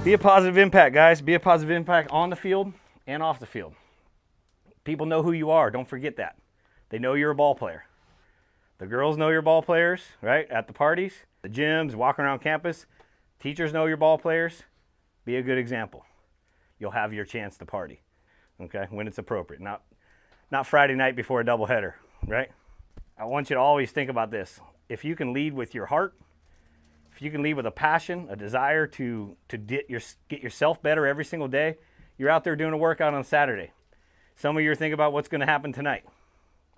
Be a positive impact, guys. Be a positive impact on the field and off the field. People know who you are. Don't forget that. They know you're a ball player. The girls know you're ball players, right? At the parties, the gyms, walking around campus. Teachers know you're ball players. Be a good example. You'll have your chance to party, okay, when it's appropriate. Not Friday night before a doubleheader, right? I want you to always think about this. If you can lead with your heart, if you can lead with a passion, a desire to get yourself better every single day, you're out there doing a workout on Saturday. Some of you are thinking about what's going to happen tonight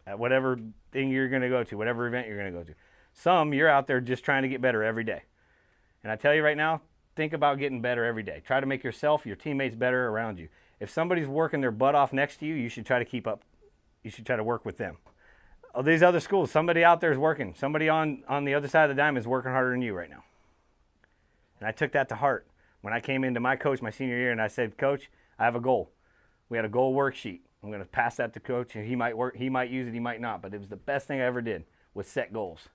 at whatever thing you're going to go to, whatever event you're going to go to. Some, you're out there just trying to get better every day. And I tell you right now, think about getting better every day. Try to make yourself, your teammates better around you. If somebody's working their butt off next to you, you should try to keep up. You should try to work with them. Oh, these other schools, somebody out there is working. Somebody on the other side of the diamond is working harder than you right now. And I took that to heart when I came into my coach my senior year and I said, Coach, I have a goal. We had a goal worksheet. I'm going to pass that to Coach, and he might use it, he might not. But it was the best thing I ever did was set goals.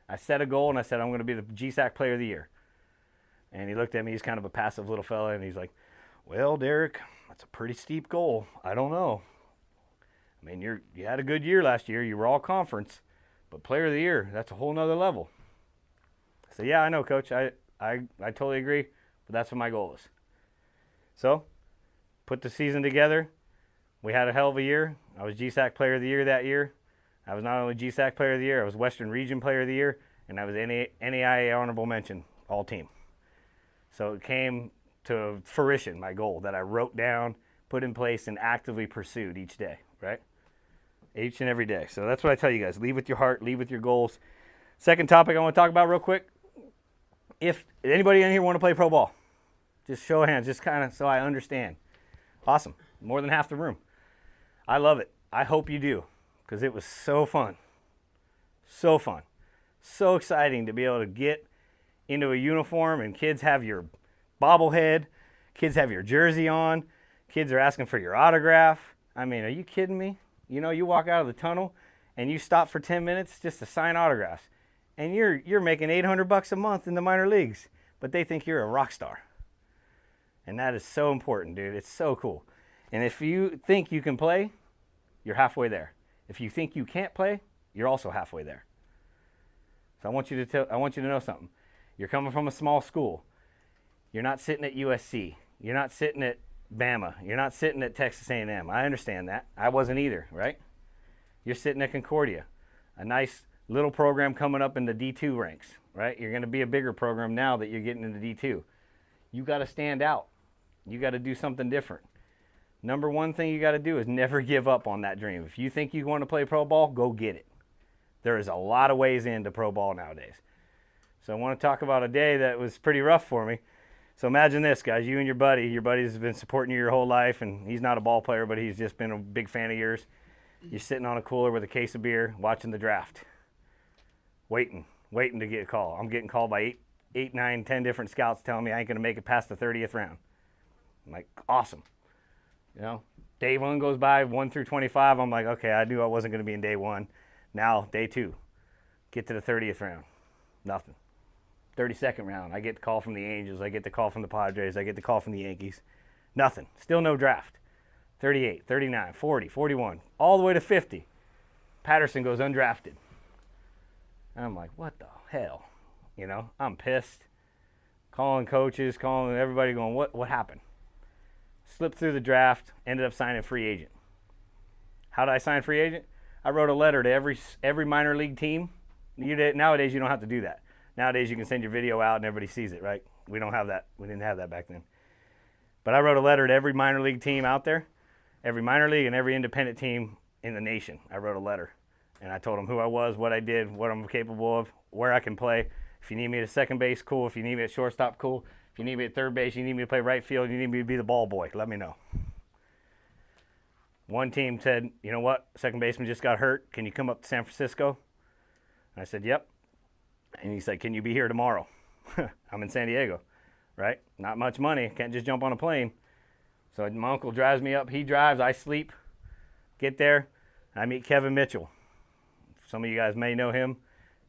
I set a goal and I said, I'm going to be the GSAC Player of the Year. And he looked at me, he's kind of a passive little fella, and he's like, well, Derek, that's a pretty steep goal. I don't know. I mean, you had a good year last year. You were all conference, but Player of the Year, that's a whole nother level. I said, yeah, I know, Coach. I totally agree, but that's what my goal is. So, put the season together. We had a hell of a year. I was GSAC Player of the Year that year. I was not only GSAC Player of the Year, I was Western Region Player of the Year, and I was NAIA Honorable Mention, all team. So it came to fruition, my goal that I wrote down, put in place, and actively pursued each day, right? Each and every day. So that's what I tell you guys. Lead with your heart, lead with your goals. Second topic I want to talk about real quick. If anybody in here want to play pro ball, just show of hands, just kind of so I understand. Awesome. More than half the room. I love it. I hope you do, because it was so fun. So fun. So exciting to be able to get into a uniform and kids have your bobblehead, kids have your jersey on, kids are asking for your autograph. I mean, are you kidding me? You know, you walk out of the tunnel and you stop for 10 minutes just to sign autographs, and you're making $800 a month in the minor leagues, but they think you're a rock star. And that is so important, dude. It's so cool. And if you think you can play, you're halfway there. If you think you can't play, you're also halfway there. So I want you to know something. You're coming from a small school. You're not sitting at USC. You're not sitting at Bama. You're not sitting at Texas A&M. I understand that. I wasn't either, right? You're sitting at Concordia, a nice little program coming up in the D2 ranks, right? You're going to be a bigger program now that you're getting into D2. You got to stand out. You got to do something different. Number one thing you got to do is never give up on that dream. If you think you want to play pro ball, go get it. There is a lot of ways into pro ball nowadays. So I want to talk about a day that was pretty rough for me. So imagine this, guys. You and your buddy's been supporting you your whole life, and he's not a ball player, but he's just been a big fan of yours. You're sitting on a cooler with a case of beer, watching the draft, waiting to get a call. I'm getting called by 8, 9, 10 different scouts telling me I ain't going to make it past the 30th round. I'm like, awesome. You know, day one goes by, 1 through 25. I'm like, okay, I knew I wasn't going to be in day one. Now, day two, get to the 30th round. Nothing. 32nd round, I get the call from the Angels. I get the call from the Padres. I get the call from the Yankees. Nothing. Still no draft. 38, 39, 40, 41, all the way to 50. Patterson goes undrafted. And I'm like, what the hell? You know, I'm pissed. Calling coaches, calling everybody, going, what happened? Slipped through the draft, ended up signing free agent. How did I sign free agent? I wrote a letter to every minor league team. Nowadays, you don't have to do that. Nowadays, you can send your video out and everybody sees it, right? We don't have that. We didn't have that back then. But I wrote a letter to every minor league team out there, every minor league and every independent team in the nation. I wrote a letter, and I told them who I was, what I did, what I'm capable of, where I can play. If you need me at second base, cool. If you need me at shortstop, cool. If you need me at third base, you need me to play right field, you need me to be the ball boy, let me know. One team said, you know what, second baseman just got hurt. Can you come up to San Francisco? I said, yep. And he said, can you be here tomorrow? I'm in San Diego, right? Not much money. Can't just jump on a plane. So my uncle drives me up. He drives. I sleep. Get there. I meet Kevin Mitchell. Some of you guys may know him.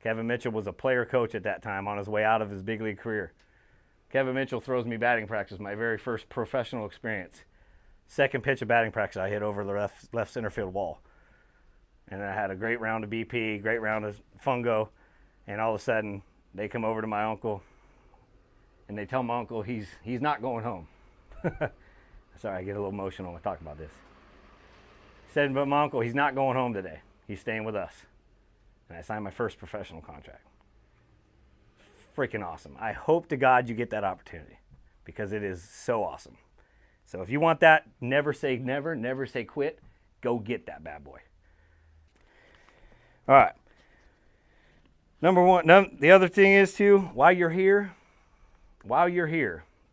Kevin Mitchell was a player coach at that time on his way out of his big league career. Kevin Mitchell throws me batting practice, my very first professional experience. Second pitch of batting practice, I hit over the left center field wall. And I had a great round of BP, great round of fungo, and all of a sudden they come over to my uncle and they tell my uncle he's not going home. Sorry, I get a little emotional when I talk about this. He said, but my uncle, he's not going home today. He's staying with us. And I signed my first professional contract. Freaking awesome. I hope to God you get that opportunity because it is so awesome. So if you want that, never say never, never say quit. Go get that bad boy. All right. Number one, the other thing is too, while you're here,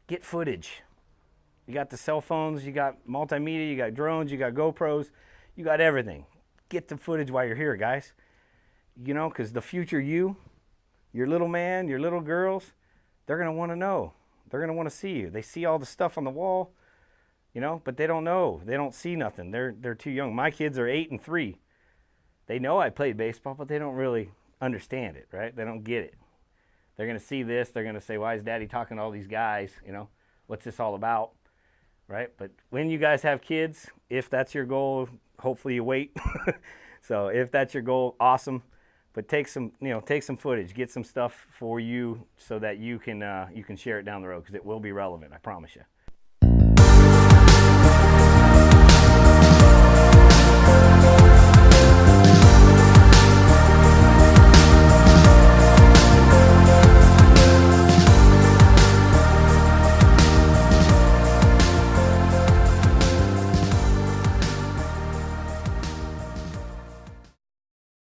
get footage. You got the cell phones, you got multimedia, you got drones, you got GoPros, you got everything. Get the footage while you're here, guys. You know, because the future you, your little man, your little girls, they're going to want to know. They're going to want to see you. They see all the stuff on the wall, you know, but they don't know. They don't see nothing. They're too young. My kids are 8 and 3. They know I played baseball, but they don't really understand it, right? They don't get it. They're going to see this. They're going to say, why is Daddy talking to all these guys? You know, what's this all about, right? But when you guys have kids, if that's your goal, hopefully you wait. So if that's your goal, awesome. But take some footage, get some stuff for you so that you can share it down the road because it will be relevant, I promise you.